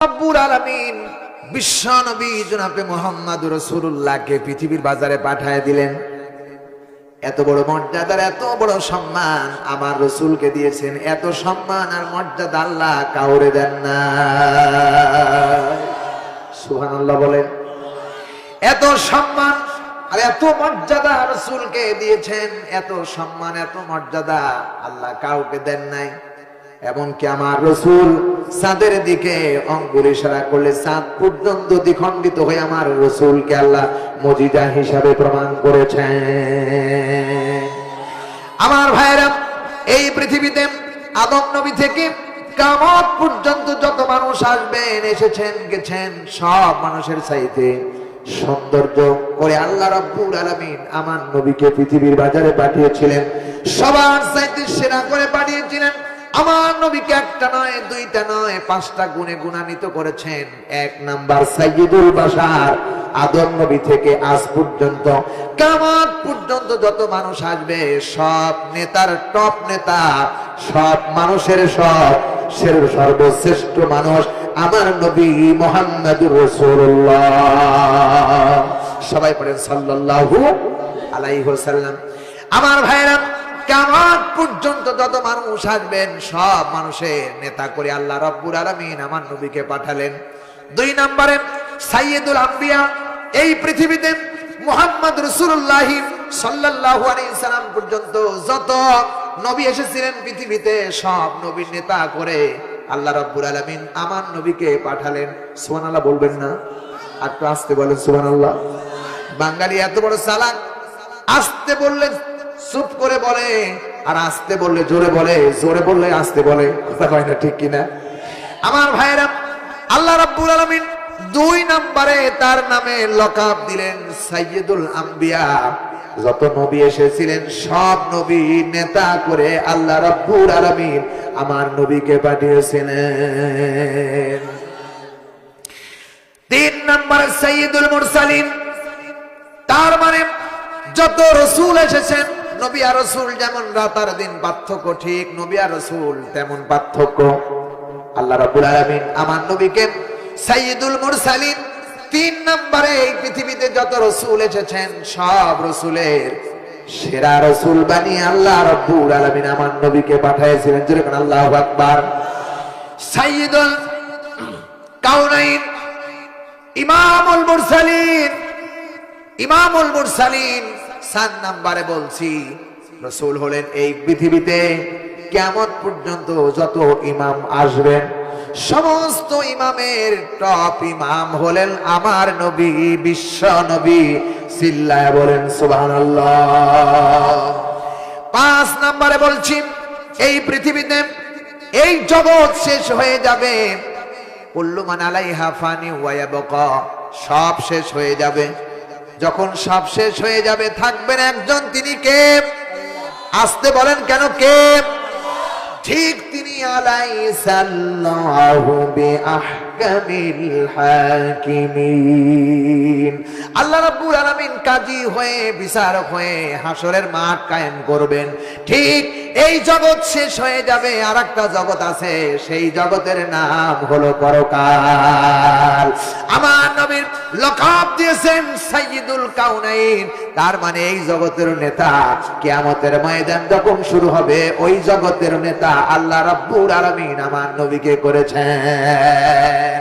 রব্বুল আলামিন বিশ্ব নবী জনাবে মুহাম্মদ রাসূলুল্লাহকে পৃথিবীর বাজারে পাঠিয়ে দিলেন। এত বড় মর্যাদার এত বড় সম্মান আমার রাসূলকে দিয়েছেন। এত সম্মান আর মর্যাদা আল্লাহ কাউরে দেন না। সুবহানাল্লাহ বলেন। এত সম্মান আর এত মর্যাদা রাসূলকে দিয়েছেন, এত সম্মান এত মর্যাদা আল্লাহ কাউকে দেন নাই। এমনকি আমার রাসূল চাঁদের দিকে আঙ্গুল ইশারা করলে চাঁদ পর্যন্ত দ্বিখণ্ডিত হয়ে আমার রাসূলকে আল্লাহ মুজিজা হিসাবে প্রমাণ করেছেন। আমার ভাইরা, এই পৃথিবীতে আদম নবী থেকে কিয়ামত পর্যন্ত যত মানুষ আসবেন, এসেছেন, গেছেন, সব মানুষের চাইতে সৌন্দর্য করে আল্লাহ রাব্বুল আলামিন আমার নবীকে পৃথিবীর বাজারে পাঠিয়েছিলেন। সবার চাইতে সেরা করে পাঠিয়েছিলেন। আমার নবীকে একটা নয়, দুইটা নয়, 5টা গুণে গুণান্বিত করেছেন। 1 নাম্বার সাইয়্যিদুল বাশার, আদম নবী থেকে আজ পর্যন্ত কিয়ামত পর্যন্ত যত মানুষ আসবে, সব নেতার টপ নেতা, সব মানুষের সর্বশ্রেষ্ঠ মানুষ আমার নবী মুহাম্মদুর রাসূলুল্লাহ। সবাই পড়েন সাল্লাল্লাহু আলাইহি ওয়াসাল্লাম। আমার ভাইরা, কিয়ামত পর্যন্ত যত মানুষ আসবেন, সব মানুষের নেতা করে আল্লাহ রাব্বুল আলামিন আমার নবীকে পাঠালেন। 2 নম্বরে সাইয়্যিদুল আম্বিয়া, এই পৃথিবীতে মুহাম্মদ রাসূলুল্লাহ সাল্লাল্লাহু আলাইহি সাল্লাম পর্যন্ত যত নবী এসেছিলেন পৃথিবীতে, সব নবীর নেতা করে আল্লাহ রাব্বুল আলামিন আমার নবীকে পাঠালেন। সুবহানাল্লাহ বলবেন না? আর একটু আস্তে বলেন সুবহানাল্লাহ। বাঙালি এত বড় চালাক, আস্তে বললে চুপ করে বলে, আর আস্তে বললে জোরে বলে, জোরে বললে আস্তে বলে। কথা কয় না, ঠিক কিনা? আমার ভাইরা, আল্লাহ রাব্বুল আলামিন 2 নম্বরে তার নামে লকাব দিলেন সাইয়্যিদুল আম্বিয়া। যত নবী এসেছিলেন, সব নবী নেতা করে আল্লাহ রাব্বুল আলামিন আমার নবীকে পাঠিয়েছিলেন। 3 নম্বরে সাইয়্যিদুল মুরসালিন, তার মানে যত রাসূল এসেছেন, নবী আর রাসূল যেমন রাত আর দিন পার্থক্য, ঠিক নবী আর রাসূল তেমন পার্থক্য। আল্লাহ রাব্বুল আলামিন আমার নবীকে সাইয়্যিদুল মুরসালিন, 3 নম্বরে এই পৃথিবীতে যত রাসূল এসেছেন, সব রাসূলের সেরা রাসূল বানিয়ে আল্লাহ রাব্বুল আলামিন আমার নবীকে পাঠিয়েছিলেন। জোরে বলেন আল্লাহু আকবার। সাইয়্যিদুল কাউনাইন, ইমামুল মুরসালিন, ইমামুল মুরসালিন 4 নম্বরে বলছি, রাসূল হলেন এই পৃথিবীতে কিয়ামত পর্যন্ত যত ইমাম আসবেন, সমস্ত ইমামের টপ ইমাম হলেন আমার নবী, বিশ্ব নবী। চিল্লায় বলেন সুবহানাল্লাহ। 5 নম্বরে বলছি, এই পৃথিবীতে এই জগৎ শেষ হয়ে যাবে। কুল্লু মান আলাইহা ফানি ওয়া ইয়াবকা, সব শেষ হয়ে যাবে। যখন সব শেষ হয়ে যাবে, থাকবেন একজন, তিনি কে? আস্তে বলেন কেন, কে? ঠিক তিনি আলাইসাল্লাহু বিআহকামিল হাকিমিন। আল্লাহ রাব্বুল আলামিন কাজী হয়ে, বিচারক হয়ে হাসরের মাঠ কায়েম করবেন। ঠিক এই জগৎ শেষ হয়ে যাবে, আর একটা জগৎ আছে, সেই জগতের নাম হলো পরকাল। আমার নবীর লকাব দিয়েছেন সাইয়্যিদুল কাউনাইন, তার মানে এই জগতের নেতা। কিয়ামতের ময়দান যখন শুরু হবে, ওই জগতের নেতা আল্লাহ রাব্বুল আলামিন আমার নবীকে করেছেন।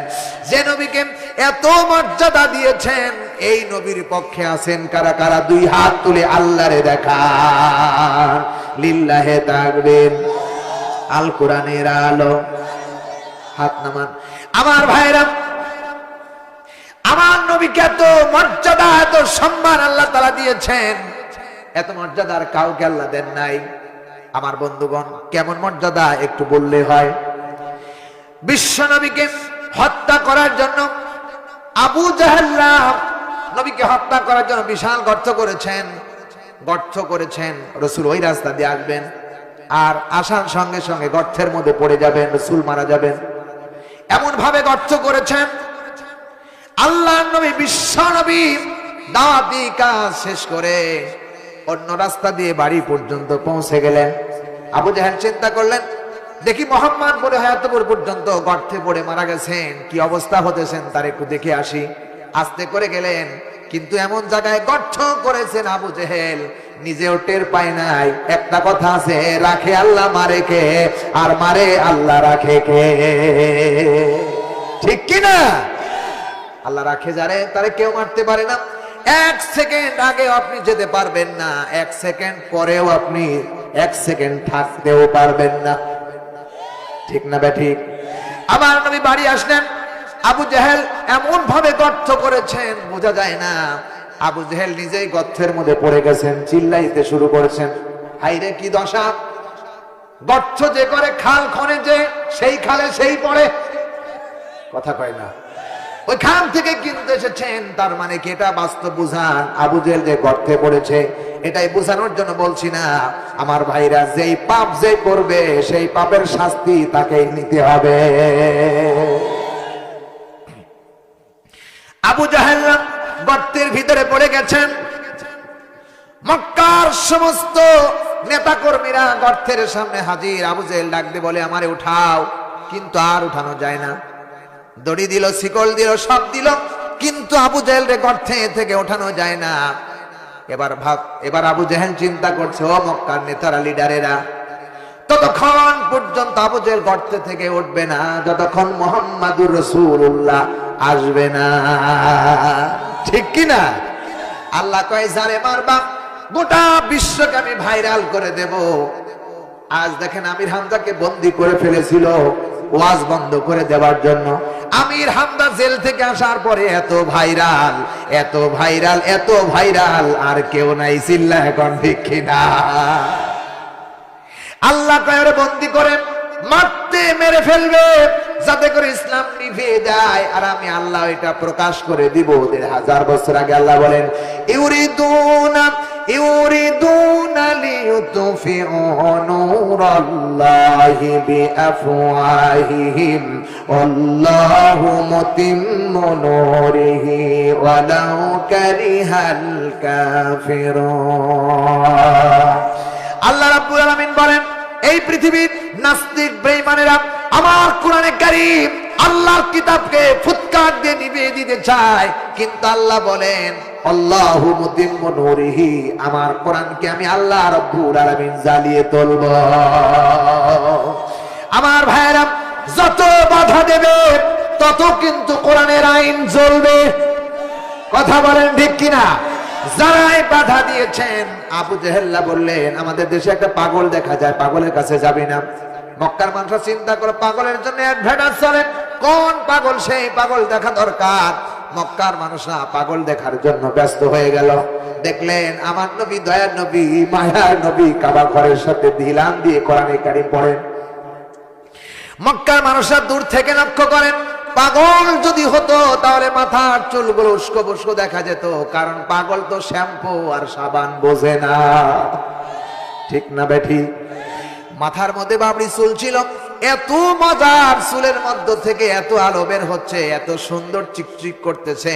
যে নবীকে এত মর্যাদা দিয়েছেন, এই নবীর পক্ষে আছেন কারা কারা? 2 হাত তুলে আল্লাহরে দেখান। লিল্লাহে তাকবীর। আল কোরআনের আলো, হাত নামান। আমার ভাইরা, আমার নবীকে এত মর্যাদা, এত সম্মান আল্লাহ তাআলা দিয়েছেন। এত মর্যাদা আর কাউকে আল্লাহ দেন নাই। আমার বন্ধুগণ, কেমন মর্যাদা একটু বললে হয়। বিশ্ব নবীকে হত্যা করার জন্য আবু জাহেল নবীকে হত্যা করার জন্য বিশাল গর্ত করেছেন। রাসূল ওই রাস্তা দিয়ে আসবেন, আর আসার সঙ্গে সঙ্গে গর্তের মধ্যে পড়ে যাবেন, রাসূল মারা যাবেন। এমন ভাবে গর্ত করেছেন। আল্লাহর নবী, বিশ্ব নবী দাওয়াতি কাজ শেষ করে অন্য রাস্তা দিয়ে বাড়ি পর্যন্ত পৌঁছে গেলেন। আবু জাহেল চিন্তা করলেন, দেখি মোহাম্মদ বলে হায়াতপুর পর্যন্ত গর্তে পড়ে মারা গেছেন, কি অবস্থা হতেছেন তার একটু দেখে আসি। আস্তে করে গেলেন, কিন্তু এমন জায়গায় গর্ত করেছেন আবু জেহেল নিজেও টের পায় নাই। একটা কথা আছে, রাখে আল্লাহ মারে কে, আর মারে আল্লাহ রাখে কে, ঠিক কিনা? আল্লাহ রাখে যারে, তারে কেউ মারতে পারে না। এক সেকেন্ড আগে আপনি যেতে পারবেন না, এক সেকেন্ড পরেও আপনি এক সেকেন্ড থাকতেও পারবেন না, ঠিক না বেঠিক? আমার নবী বাড়ি আসলেন, আবু জেহেল এমন ভাবে গর্ত করেছেন বোঝা যায় না। আবু জেহেল নিজেই গর্তের মধ্যে পড়ে গেছেন, চিল্লাইতে শুরু করেছেন, হাইরে কি দশা! গর্ত যে করে খাল খনে, যে সেই খালে সেই পড়ে, কথা কয় না? ওই খান থেকে কিনতে এসেছেন, তার মানে কি এটা বাস্তব বুঝান? আবু জেহেল যে গর্তে পড়েছে এটাই বোঝানোর জন্য বলছি না আমার ভাইরা, যেই পাপ যে করবে সেই পাপের শাস্তি তাকেই নিতে হবে। আবু জাহেল গর্তের ভিতরে পড়ে গেছেন। মক্কার সমস্ত নেতা কর্মীরা গর্তের সামনে হাজির। আবু জেহেল ডাক দিয়ে বলে, আমারে উঠাও, কিন্তু আর উঠানো যায় না। দড়ি দিল, শিকল দিল, সব দিল, কিন্তু আবু জেহেল রে গর্তে থেকে ওঠানো যায় না। এবার আবু জেহেল চিন্তা করছে, ও মক্কার নেতারা, লিডারেরা, ততক্ষণ পর্যন্ত আবু জেহেল গর্তে থেকে উঠবে না যতক্ষণ মুহাম্মাদুর রাসূলুল্লাহ আসবে না, ঠিক কিনা? আল্লাহ কয়, যারে মারবা গোটা বিশ্বকে আমি ভাইরাল করে দেব। আজ দেখেন আমির হামজাকে বন্দী করে ফেলেছিল ওয়াজ বন্ধ করে দেওয়ার জন্য। আমির হামজা জেল থেকে আসার পরে এত ভাইরাল, এত ভাইরাল, এত ভাইরাল, আর কেউ নাই, চিল্লা এখন ঠিক কিনা? আল্লাহ কয়রে বন্দী করে মারতে, মেরে ফেলবে, যাতে করে ইসলাম নিভে যায়। আর আমি আল্লাহ এটা প্রকাশ করে দিব ১৫০০ বছর আগে। আল্লাহ বলেন, ইউরিদুনা লিইউতফিউ নূরাল্লাহি বিআফওয়াহিহিম ওয়াল্লাহু মুতিম্মু নূরিহি ওয়ালাউ কারিহাল কাফিরুন। আল্লাহ রাব্বুল আলামিন বলেন, এই পৃথিবীর নাস্তিক বেঈমানেরা আমার কোরআনে কারীম, আল্লাহর কিতাবকে ফুৎকার দিয়ে নিভিয়ে দিতে চায়, কিন্তু আল্লাহ বলেন, আল্লাহু মুতিম্মু নূরিহি, আমার কোরআনকে আমি আল্লাহ রাব্বুল আলামিন জ্বালিয়ে তুলব। আমার ভাইরা, যত বাধা দেবে তত কিন্তু কোরআনের আইন জ্বলবে, কথা বলেন ঠিক কিনা? যারাই বাধা দিয়েছেন, আবু জেহেল্লা বললেন, আমাদের দেশে একটা পাগল দেখা যায়, পাগলের কাছে যাবি না? মক্কার মানুষ চিন্তা করে পাগলের জন্য অ্যাডভার্টাইজ চলে, কোন পাগল, সেই পাগল দেখা দরকার। মক্কার মানুষরা পাগল দেখার জন্য ব্যস্ত হয়ে গেল। দেখলেন আমার নবী, দয়ার নবী, মায়ার নবী কাবা ঘরের সাথে দিলাম দিয়ে কোরআনে কারীম পড়েন। মক্কার মানুষরা দূর থেকে লক্ষ্য করেন, পাগল যদি হতো তাহলে মাথার চুলগুলো উস্কো বুস্কো দেখা যেত, কারণ পাগল তো শ্যাম্পু আর সাবান বোঝে না, ঠিক না বেঠি? মাথার মধ্যে বাবরি চুল ছিল, এত মজার, চুলের মধ্য থেকে এত আলো বের হচ্ছে, এত সুন্দর চিকচিক করতেছে।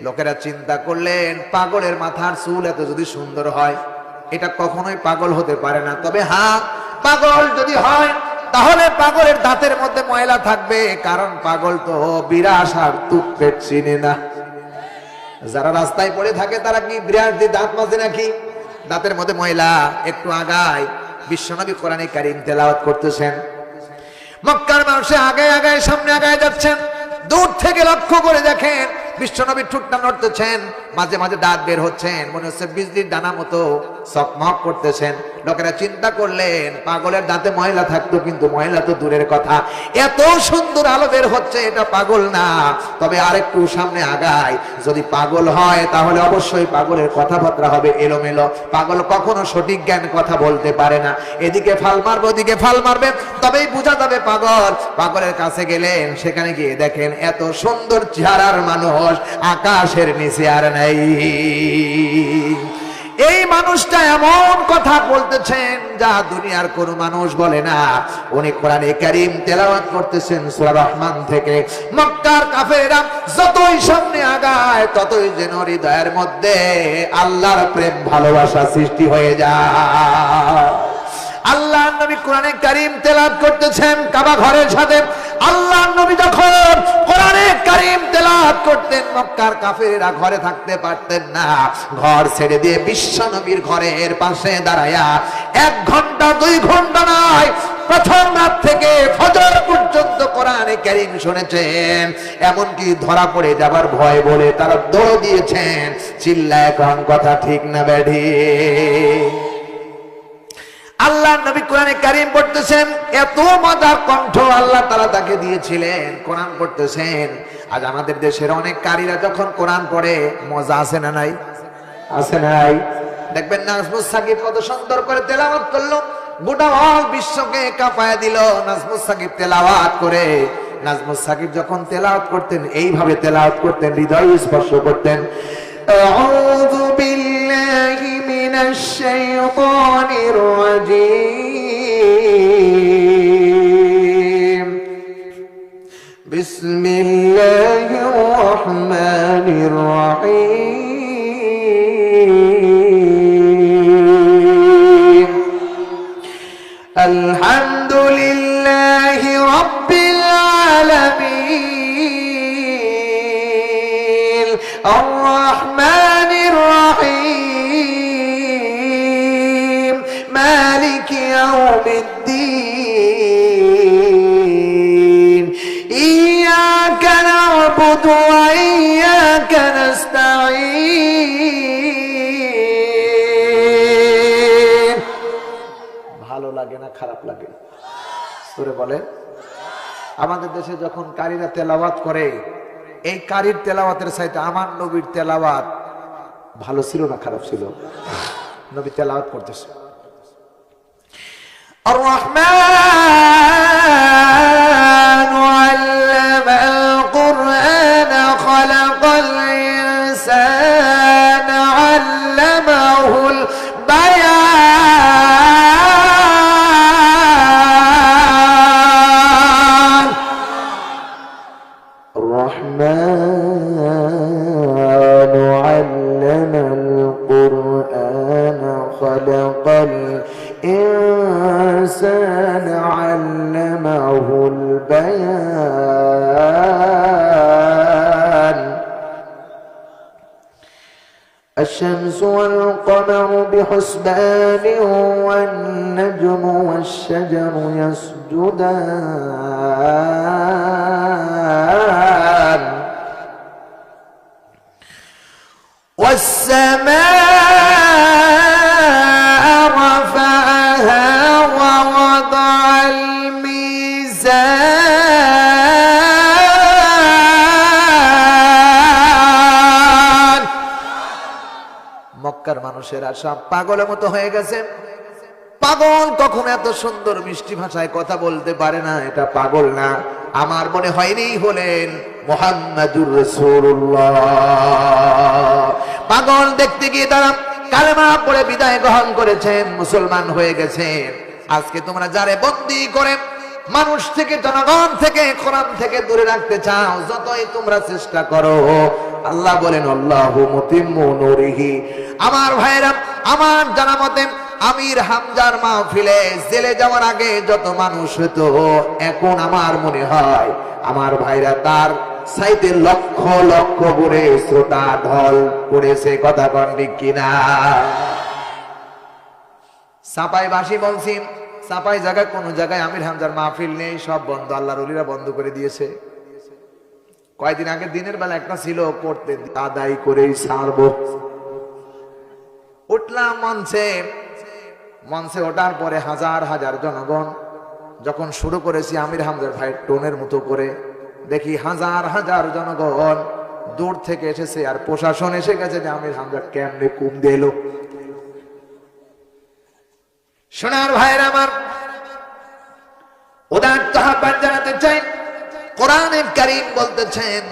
লোকেরা চিন্তা করলেন, পাগলের মাথার চুল এত যদি সুন্দর হয়, এটা কখনোই পাগল হতে পারে না। তবে হ্যাঁ, পাগল যদি হয় তাহলে পাগলের দাঁতের মধ্যে ময়লা থাকবে, কারণ পাগল তো বিরাস আর তুক পেট চিনে না। যারা রাস্তায় পড়ে থাকে তারা কি বিরাস দিয়ে দাঁত মাজে নাকি? দাঁতের মধ্যে ময়লা। একটু আগায় বিশ্বনবী কোরআনে কারীম তেলাওয়াত করতেছেন, মক্কার মানুষে আগায় আগায় সামনে আগায় যাচ্ছেন। দূর থেকে লক্ষ্য করে দেখেন বিশ্বনবী ঠুটটা নড়তেছেন, মাঝে মাঝে দাঁত বের হচ্ছেন, মনে হচ্ছে বিজলির ডানা মতো চকমক করতেছেন। লোকেরা চিন্তা করলেন, পাগলের দাঁতে ময়লা থাকতো, কিন্তু ময়লা তো দূরের কথা, এত সুন্দর আলো বের হচ্ছে, এটা পাগল না। তবে আরেকটু সামনে আগায়, যদি পাগল হয় তাহলে অবশ্যই পাগলের কথাবার্তা হবে এলোমেলো। পাগল কখনো সঠিক জ্ঞান কথা বলতে পারে না, এদিকে ফাল মারবে, ওদিকে ফাল মারবে, তবেই বোঝা যাবে পাগল। পাগলের কাছে গেলেন, সেখানে গিয়ে দেখেন এত সুন্দর চেহারার মানুষ আকাশের নিচে আর নাই। এই মানুষটা এমন কথা বলতেছেন যা দুনিয়ার কোন মানুষ বলে না। উনি কোরআনে কারীম তেলাওয়াত করতেছেন সূরা রহমান থেকে। মক্কার কাফেররা যতই সামনে আগায় ততই যেন হৃদয়ের মধ্যে আল্লাহর প্রেম ভালোবাসা সৃষ্টি হয়ে যায়। আল্লাহ নবী কোরআনে কারীম তেলাওয়াত করতেছেন কাবা ঘরের সাথে। আল্লাহ নবী যখন কোরআনে কারীম তেলাওয়াত করতেন, মক্কার কাফেররা ঘরে থাকতে পারতেন না। ঘর ছেড়ে দিয়ে বিশ্ব নবীর ঘরের পাশে দাঁড়ায়া 1 ঘন্টা 2 ঘন্টা নয়, প্রথম রাত থেকে ফজর পর্যন্ত কোরআনে কারীম শুনেছেন। এমনকি ধরা পড়ে যাবার ভয় বলে তারা দৌড় দিয়েছেন। চিল্লায় কোন কথা ঠিক না বেঠি? আল্লাহ নবী কোরআনে কারীম পড়তেছেন, এত মজার কণ্ঠ আল্লাহ তাআলা তাকে দিয়েছিলেন, কোরআন পড়তেছেন। আজ আমাদের দেশের অনেক কারীরা যখন কোরআন পড়ে মজা আছে না নাই? আছে নাই? দেখবেন নাজমুস সাকিব কত সুন্দর করে তেলাওয়াত করলো, গোটা অল বিশ্বকে কাঁপায় দিল নাজমুস সাকিব তেলাওয়াত করে। নাজমুস সাকিব যখন তেলাওয়াত করতেন এইভাবে তেলাওয়াত করতেন, হৃদয় স্পর্শ করতেন। আউযু বিল্লাহি মিনাশ শাইতানির রাজীম, বিসমিল্লাহির রাহমানির রাহিম, আলহামদুলিল্লাহি রাব্বিল আলামিন, আর-রাহমানির রাহিম, মালিকি ইয়াউমিদ্দিন, ইয়্যাকা না'বুদু ওয়া ইয়্যাকা নাস্তাঈন। ভালো লাগে না খারাপ লাগে? সূরা বলেন। আমাদের দেশে যখন কারীরা তেলাওয়াত করে, এই কারীর তেলাওয়াতের চাইতে আমার নবীর তেলাওয়াত ভালো ছিল না খারাপ ছিল? নবী তেলাওয়াত করতেছে, আর-রাহমানু আল্লামাল কুরআন খালাকাল ইনসানা আল্লামাহুল বায়ান। আর-রাহমানু আল্লামাল কুরআন খালাকাল ইনসানা আল্লামাহুল বায়ান। الشمس والقمر بحسبان والنجم والشجر يسجدان والسماء رفعها ووضع الميزان। মক্কার মানুষেরা সব পাগলের মতো হয়ে গেছে। পাগল কখনো এত সুন্দর মিষ্টি ভাষায় কথা বলতে পারে না, এটা পাগল না। আমার মনে হয়নি হলেন মুহাম্মাদুর রাসূলুল্লাহ। পাগল দেখতে গিয়ে তারা কালেমা পড়ে বিদায় গ্রহণ করেছেন, মুসলমান হয়ে গেছেন। আজকে তোমরা যারে বন্দী করে মানুষ থেকে, জনগণ থেকে, কোরআন থেকে দূরে রাখতে চাও, যতই তোমরা চেষ্টা করো, আল্লাহ বলেন আল্লাহু মুতিম্মু নূরিহি। আমার ভাইরা, আমার জানা মতে আমির হামজার মাহফিলে জেলে যাওয়ার আগে যত মানুষ হতো, এখন আমার মনে হয় আমার ভাইরা তার সাইতে লক্ষ লক্ষ করে শ্রোতা ঢল পড়েছে। কথা কন ঠিক কিনা? সাপাই বাসি বলছি, সাপাই জায়গায় কোন জায়গায় আমির হামজার মাহফিল নেই, সব বন্ধ, আল্লাহর ওলিরা বন্ধ করে দিয়েছে। কয়েকদিন আগে দিনের বেলা একটা ছিল, করতে আদায় করেই ছাড়বো। উঠলাম মঞ্চে, মঞ্চে ওঠার পরে হাজার হাজার জনগণ যখন শুরু করেছি আমির হামজার ভাই টোনের মতো করে, দেখি হাজার হাজার জনগণ দূর থেকে এসেছে, আর প্রশাসন এসে গেছে যে আমির হামজা কেমনে কুম দিল। সোনার ভাইয়ের আমার, উদাত্ত আহ্বান জানাতে চাই। কোরআনে কারীম বলতেছেন,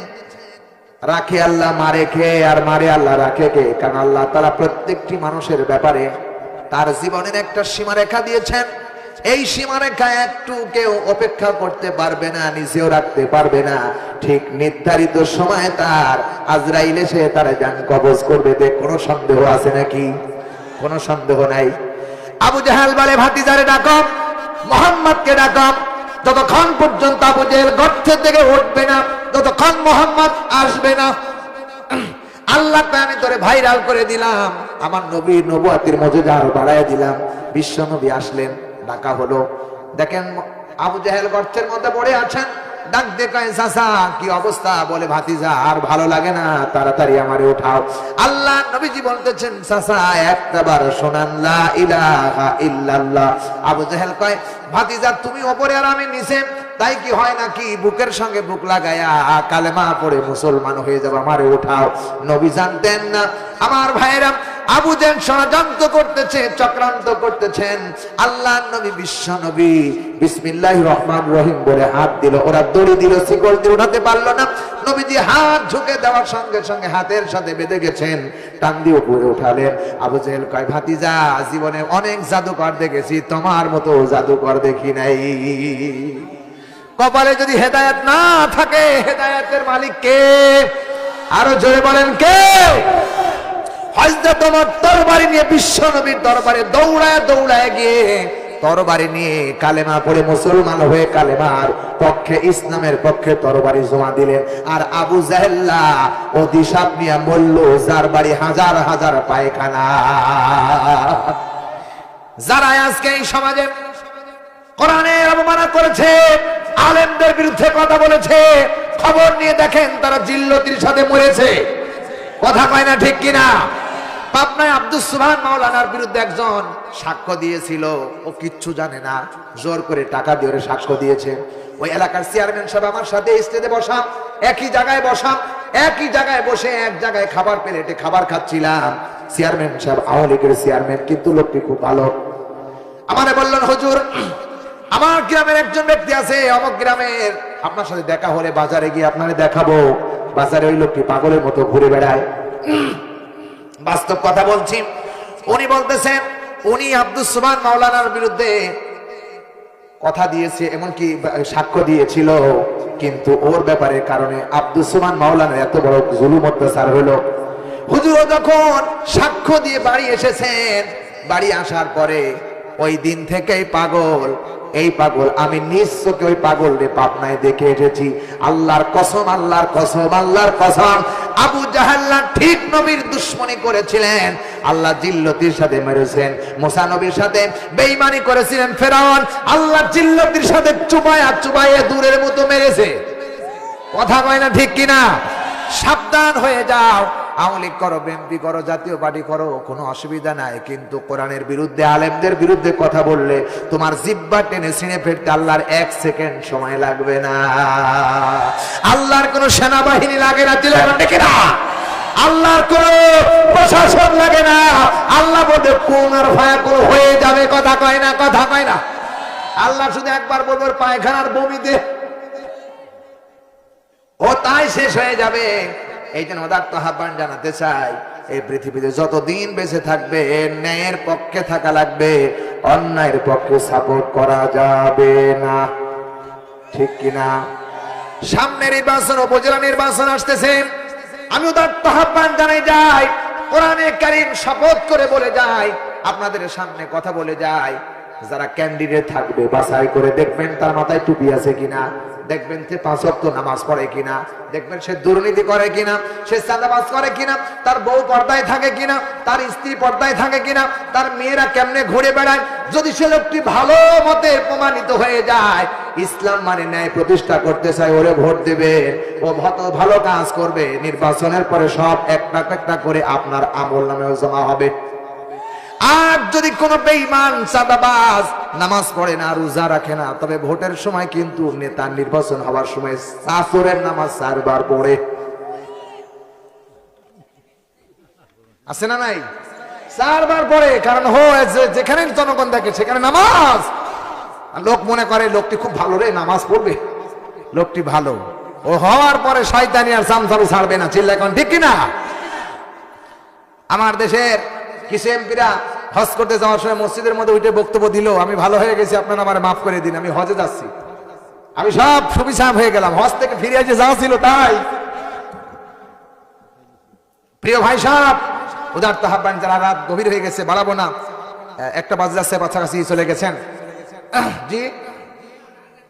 রাখে আল্লাহ মারে কে, আর মারে আল্লাহ রাখে কে? কারণ আল্লাহ তাআলা প্রত্যেকটি মানুষের ব্যাপারে তার জীবনের একটা সীমারেখা দিয়েছেন। এই সীমারেখা একটু কেউ অপেক্ষা করতে পারবে না, নিজেও রাখতে পারবে না। ঠিক নির্ধারিত সময় তার আজরাইল এসে তার জান কবজ করবে। কোনো সন্দেহ আছে নাকি? কোনো সন্দেহ নাই। আবু জাহেল বলে ভাতিজারে ডাকো, মোহাম্মদকে ডাকো। যতক্ষণ পর্যন্ত আবু জাহেল গর্ত থেকে উঠবে না, ততক্ষণ মোহাম্মদ আসবে না। আল্লাহকে আমি তোরে ভাইরাল করে দিলাম, আমার নবীর নবুয়াতের মর্যাদা আরো বাড়ায় দিলাম। বিশ্ব নবী আসলেন, ডাকা হলো। দেখেন আবু জাহেল গর্তের মধ্যে পড়ে আছেন। ডাক দেখায়, চাচা কি অবস্থা? বলে ভাতিজা আর ভালো লাগে না, তাড়াতাড়ি আমারে উঠাও। আল্লাহ নবীজি বলতেছেন, চাচা একবার শোনান লা ইলাহা ইল্লাল্লাহ। আবু জাহেল কয়, ভাতিজা তুমি ওপরে আর আমি নিচে, তাই কি হয় নাকি? বুকের সঙ্গে বুক লাগায়া কালেমা পড়ে মুসলমান হয়ে যাবে, আমারে উঠাও। নবী জানতেন না আমার ভাইরা আবু জাহেল ষড়যন্ত্র করতেছে, চক্রান্ত করতেছেন। আল্লাহ নবী বিশ্ব নবী বিসমিল্লাহির রহমানির রহিম বলে হাত দিল, ওরা দড়ি দিল, শিকল দিয়ে উঠাতে পারলো না। নবীজি হাত ঝুঁকে দেওয়ার সঙ্গে সঙ্গে হাতের সাথে বেঁধে গেছেন, টান দিয়ে উপরে উঠালেন। আবু জাহেল কয়, ভাতিজা জীবনে অনেক জাদুকর দেখেছি, তোমার মতো জাদুকর দেখি নাই। কপালে যদি হেদায়েত না থাকে, হেদায়েতের মালিক কে? আরো জোরে বলেন কে? হযরত ওমর তরবারি নিয়ে বিশ্ব নবীর দরবারে দৌড়ায় দৌড়ায় গিয়ে তরবারি নিয়ে কালেমা পড়ে মুসলমান হয়ে কালেমার পক্ষে, ইসলামের পক্ষে তরবারি জমা দিলেন। আর আবু জাহেল্লা ও দিশাব নিয়ে মরল, যার বাড়ি হাজার হাজার পায়খানা। যারা আজকে এই সমাজে কোরআনের অবমাননা করেছে, আলেমদের বিরুদ্ধে কথা বলেছে, খবর নিয়ে দেখেন তারা জিল্লতির সাথে মরেছে। কথা কয় না ঠিক কিনা? পাবনায় আব্দুস সুবহান মাওলানার বিরুদ্ধে একজন সাক্ষ্য দিয়েছিল, ও কিচ্ছু জানে না, জোর করে টাকা দিয়ে সাক্ষ্য দিয়েছে। ওই এলাকার চেয়ারম্যান সাহেব আমার সাথে স্টেজে বসা, একই জায়গায় বসা, একই জায়গায় বসে এক জায়গায় খাবার প্লেটে খাবার খাচ্ছিলাম। চেয়ারম্যান সাহেব আওয়ামী লীগের চেয়ারম্যান, কিন্তু লোকটি খুব ভালো। আমারে বললেন, হুজুর আমার গ্রামের একজন ব্যক্তি আছে, অমুক গ্রামের, আপনার সাথে দেখা হলে বাজারে গিয়ে আপনারে দেখাবো। বাজারে ওই লোকটি পাগলের মতো ঘুরে বেড়ায়। বাস্তব কথা বলছি। উনি বলতেছেন উনি আব্দুস সুবহান মাওলানার বিরুদ্ধে কথা দিয়েছে, এমনকি সাক্ষ্য দিয়েছিল, কিন্তু ওর ব্যাপারে কারণে আব্দুস সুবহান মাওলানার এত বড় জুলুম অত্যাচার হলো। হুজুর যখন সাক্ষ্য দিয়ে বাড়ি এসেছেন, বাড়ি আসার পরে ওই দিন থেকেই পাগল। এই পাগল আমি নিজ চোখে ওই পাগল রে পাবনায় দেখে এসেছি। আল্লাহর কসম, আল্লাহর কসম, আল্লাহর কসম, আবু জাহেল ঠিক নবীর দুশমনি করেছিলেন, আল্লাহ জিল্লতির সাথে মেরেছেন। মুসা নবীর সাথে বেঈমানি করেছিলেন ফেরাউন, আল্লাহ জিল্লতির সাথে চুবায়া চুবাইয়ে দূরের মতো মেরেছে। কথা কয় না ঠিক কিনা? সাবধান হয়ে যাও। আওয়ামী লীগ করো, বিএনপি করো, জাতীয় পার্টি করো, কোনো অসুবিধা নাই, কিন্তু কোরআনের বিরুদ্ধে, আলেমদের বিরুদ্ধে কথা বললে তোমার জিহ্বা টেনে ছিঁড়ে ফেলতে আল্লাহর 1 সেকেন্ড সময় লাগবে না। আল্লাহর কোন সেনাবাহিনী লাগে না, দেখে না, আল্লাহর কোন প্রশাসন লাগে না। আল্লাহ বলতে কোন আর ভায়া কোন হয়ে যাবে। কথা কয় না, কথা কয় না। আল্লাহ শুধু একবার বলবো পায়খানার বমিতে, ও তাই শেষ হয়ে যাবে। এই জন্য উদাত্ত আহ্বান জানাতে চাই, এই পৃথিবীতে যতদিন বেঁচে থাকবে ন্যায়ের পক্ষে থাকা লাগবে, অন্যায়ের পক্ষে সাপোর্ট করা যাবে না। ঠিক কিনা? সামনে নির্বাচন, উপজেলা নির্বাচন আসতেছে। আমি উদাত্ত আহ্বান জানাই যাই, কোরআনে কারীম শপথ করে বলে যাই, আপনাদের সামনে কথা বলে যাই, যারা ক্যান্ডিডেট থাকবে বাছাই করে দেখবেন তার মাথায় টুপি আছে কিনা, দেখবেন সে 5 ওয়াক্ত নামাজ পড়ে কিনা, দেখবেন সে দুর্নীতি করে কিনা, সে চাঁদাবাজ করে কিনা, তার বউ পর্দায় থাকে কিনা, তার স্ত্রী পর্দায় থাকে কিনা, তার মেয়েরা কেমনে ঘুরে বেড়ায়। যদি সে লোকটি ভালো মতে প্রমাণিত হয়ে যায়, ইসলাম মানে ন্যায় প্রতিষ্ঠা করতে চায়, ওরে ভোট দেবে, ও ভালো কাজ করবে, নির্বাচনের পরে সব একটা একটা করে আপনার আমলনামেও জমা হবে। আর যদি কোনো বেঈমান চাঁদাবাজ নামাজ পড়ে না, রোজা রাখে না, তবে ভোটের সময় কিন্তু নেতা নির্বাচন হওয়ার সময় আসরের নামাজ 4 বার পড়ে। আছে না নাই? 4 বার পড়ে, কারণ যেখানে জনগণ দেখে সেখানে নামাজ। লোক মনে করে লোকটি খুব ভালো রে, নামাজ পড়বে, লোকটি ভালো। ও হওয়ার পরে শয়তানি আর চামচালু ছাড়বে না। চিল্লা এখন ঠিক কিনা? আমার দেশের কিছু এমপিরা হজ করতে যাওয়ার সময় মসজিদের মধ্যে উঠে বক্তব্য দিল, আমি ভালো হয়ে গেছি, আপনারা আমার মাফ করে দিন, আমি হজে যাচ্ছি, আমি সব সুবিচার হয়ে গেলাম, হজ থেকে ফিরে এসে যা ছিল তাই। প্রিয় ভাই সাহেব, উদারত আহ্বান, যারা রাত গভীর হয়ে গেছে বাড়াবো না, একটা বাজে যাচ্ছে, কাছাকাছি চলে গেছেন। জি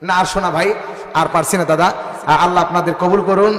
না আর শোনা ভাই, আর পারছি না দাদা। আল্লাহ আপনাদের কবুল করুন।